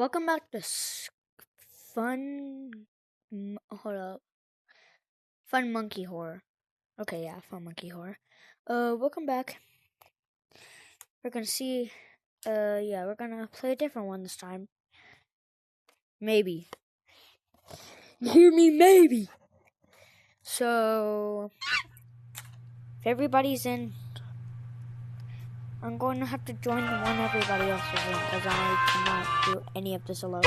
Welcome back to hold up. Fun Monkey Horror. Okay, yeah, Fun Monkey Horror. Welcome back. We're gonna see, we're gonna play a different one this time. Maybe. You hear me? Maybe. So, if everybody's in, I'm going to have to join the one everybody else is in, because I cannot do any of this alone.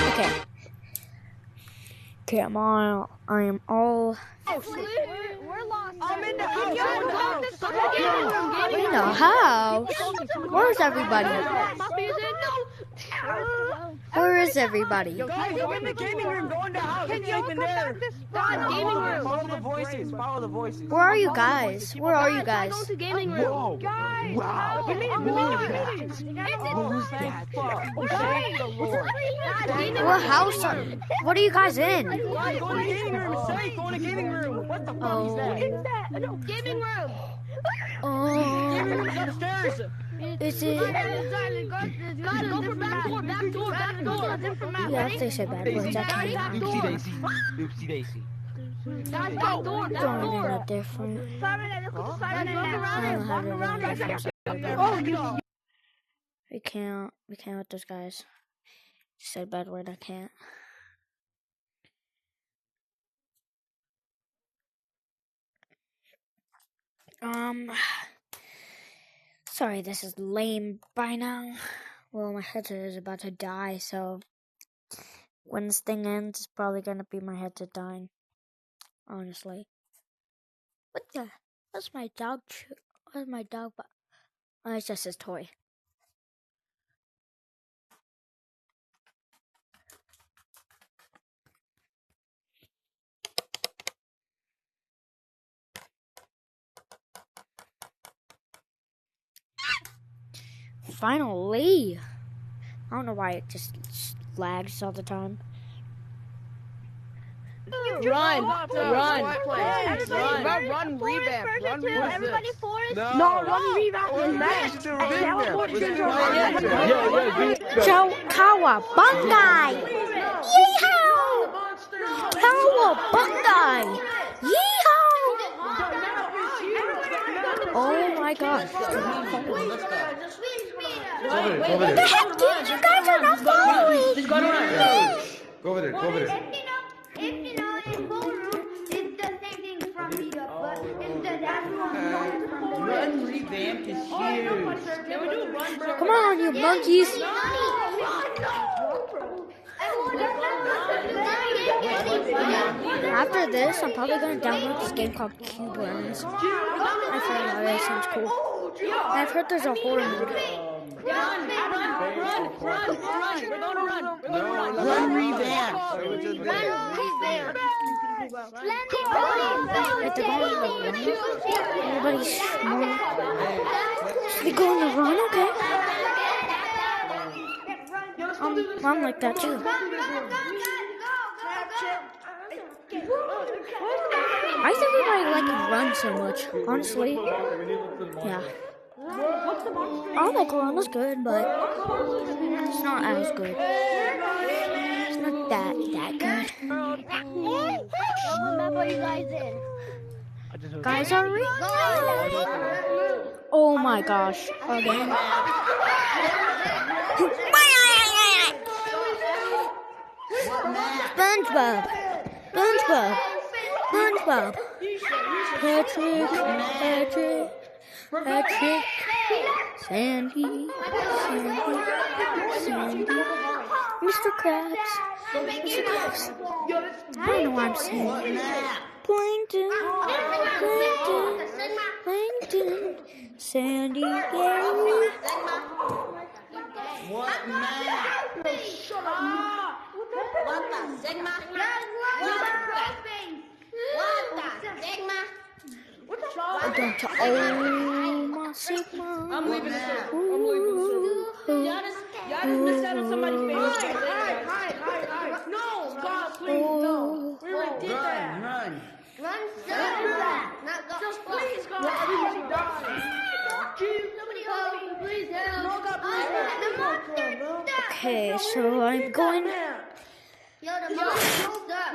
Okay. Okay, I am all... We're lost. In the house? Where's everybody? Where is everybody? Yo, guys, go in the gaming room. Go in the house. It's safe in there. Follow the voices. Follow the voices. Where are you guys? Where are you guys? Go to gaming room. Whoa. Guys. Wow. Who's that? What house are... What are you guys in? Go in the gaming room. It's safe. Go in the gaming room. What the fuck is that? Gaming room. Gaming room is upstairs. Is it... Guys, go for back door. Yeah, if they say bad words, I can't. Oopsie daisy. Guys, back door. Going in a different... I don't have it in a different... We can't with those guys. Just said a bad word, I can't. Sorry, this is lame by now. Well, my headset is about to die, so when this thing ends, it's probably gonna be my headset dying. Honestly. What the? What's my dog? Where's my dog? Oh, it's just his toy. Finally! I don't know why it just lags all the time. Run, revamp. Everybody forest. Run, revamp. Cowabunga! Yeehaw! Cowabunga! Yeehaw! Oh my gosh. What the heck, dude? You guys are not following! Go over there. Run, revamp is huge. Come on, you monkeys! After this, I'm probably going to download this game called Cube Runs. I've heard about it, it seems cool. I've heard there's a horror mode. Run, revamp. If they're going to run, everybody's smart. Should we go on the run, okay? I'm like that too. Why does everybody like to run so much? Honestly, yeah. I like run, it's good, but it's not as good. It's not that good. Guys are oh my gosh, again. SpongeBob. Patrick. Sandy. Mr. Krabs. I don't know what I'm saying. Plankton. Sandy, Gary. What map? Shut up. What the Sigma? Oh, my Sigma. I'm leaving the server. Y'all just missed out on somebody's favorite. No, God, please, no. We already did that. Run, Just please, God. Everybody die. Somebody help me. Please help. Okay, so I'm going. Yo, the mom stop.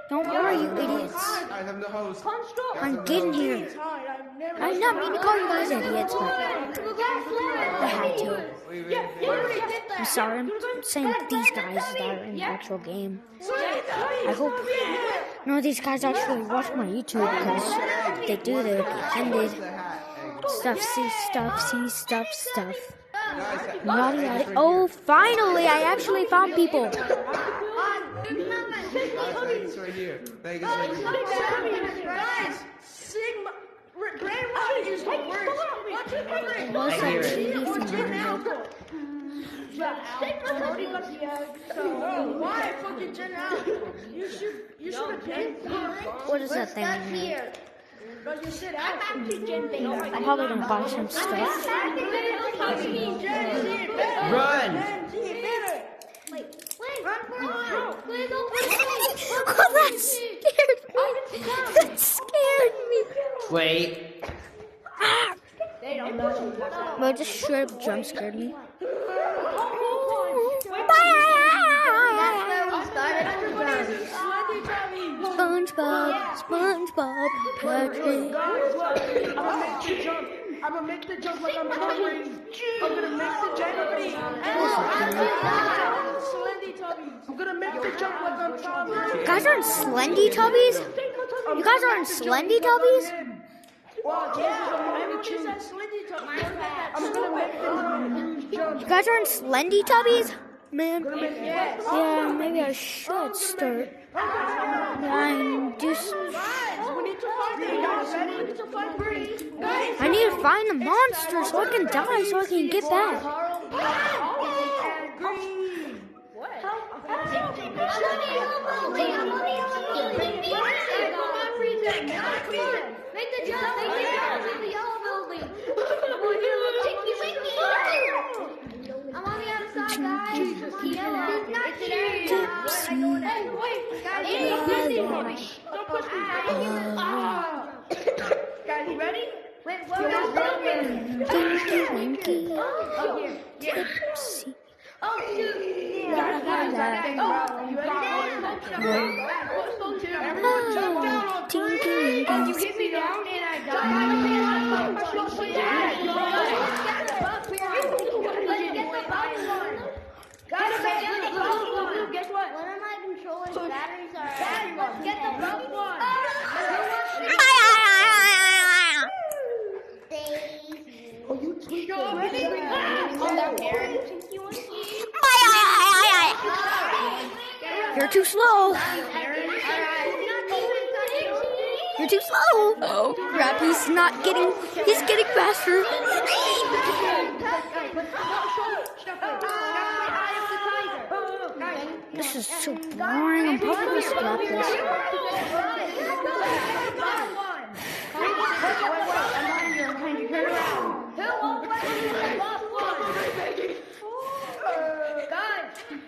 Don't worry, you idiots. I have no host. I'm getting here. I did not mean to call you guys idiots, but I had to. I'm sorry, I'm saying these guys that are in the actual game. I hope none of these guys actually watch my YouTube, because if they do, they'll be ended. Stuff, see stuff. Yada, yada. Oh, finally, I actually found people. Vegas right here. Vegas right here. Sigma. Grandma is the worst. What's that TV thing? Why fucking Jen out? You should have been. What is that thing? Here. But you sit out. I'm probably gonna buy some stuff. Run! Oh, that scared me. That scared me. Wait. Well, just straight up jump scared me. SpongeBob, Patrick. I'm gonna make the jump like I'm covering. I'm gonna make the jump. I'm gonna make the jump like I'm covering. You guys are in Slendy Tubbies? You guys are in Slendy Tubbies? Well, yeah, I'm gonna make the jump. You guys are in Slendy Tubbies? Man, yeah, maybe I should start. I need to find the monster so I can die so I can get back. Make the jump in the yellow building. I'm on the other side, guys. Yellow. It's not here. Hey, wait, guys. Don't push me. Guys, you ready? Wait, what are you doing? Oh, here. Tipsy. Oh, shoot. You ready? Tinky. You hit me down and I died. Guess what? One of my controllers' batteries are. Get the bug one. Oh, you tweaked You're too slow. You're too slow. Oh crap, he's getting faster. This is so boring. I'm probably gonna stop this.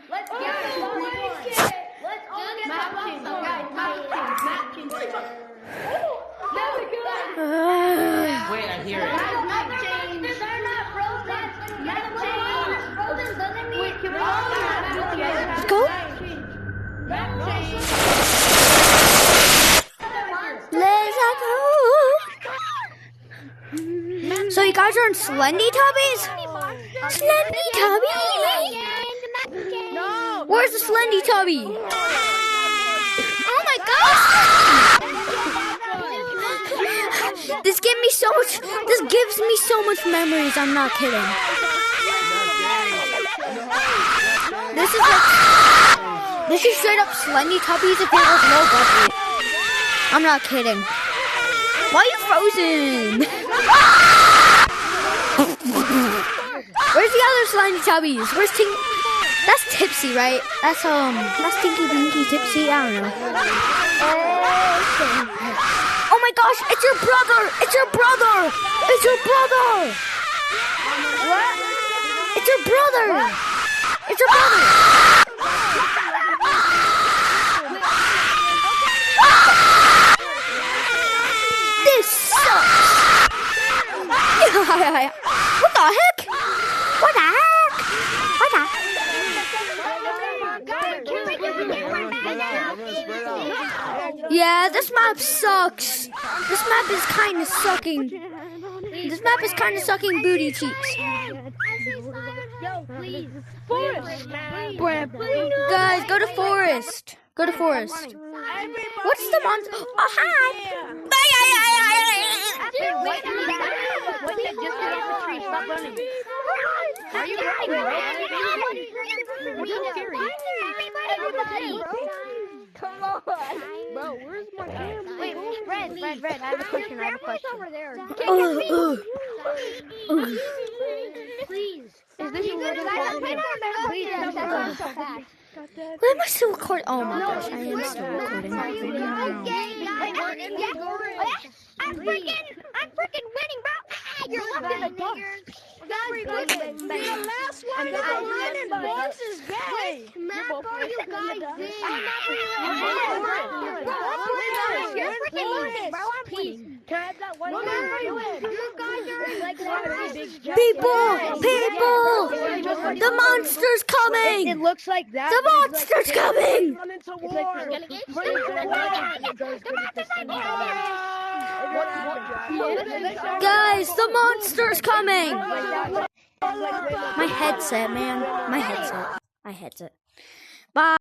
Let's all get Wait, I hear it. Let's go. Let's go. So you guys are in Slendy Tubbies? Slendy Tubbies? No! Where's the Slendy Tubby? Oh my gosh! This gives me so much memories. I'm not kidding. This is straight up Slendy Tubbies if it was low budget. I'm not kidding. Why are you frozen? Where's the other Slendy Tubbies? Where's Tinky? That's Tipsy, right? That's Tinky Winky Tipsy. I don't know. Oh my gosh! It's your brother! It's your brother! It's your brother! What? It's your brother! It's your brother! This sucks! What the Yeah, this map sucks. This map is kind of sucking. This map is kind of sucking booty cheeks. Yo, please. Guys, go to forest. Go to forest. What's the monster? Oh, hi. Are you running, Come on. bro? Where's my camera? Wait, Red, I have a question. over there. Please. Is this your little Please. Why am I still recording? Oh my gosh, I am still recording. I'm freaking winning, bro. You're lucky, nigger. The last one is running. Boss is gay. Map are you guys in? You're freaking losing, bro. I'm winning. Can I have that one? You guys are like People! The monster's coming! It looks like that. The monster's coming! Run into war. Guys, the monster's coming! My headset, man. My headset. Bye.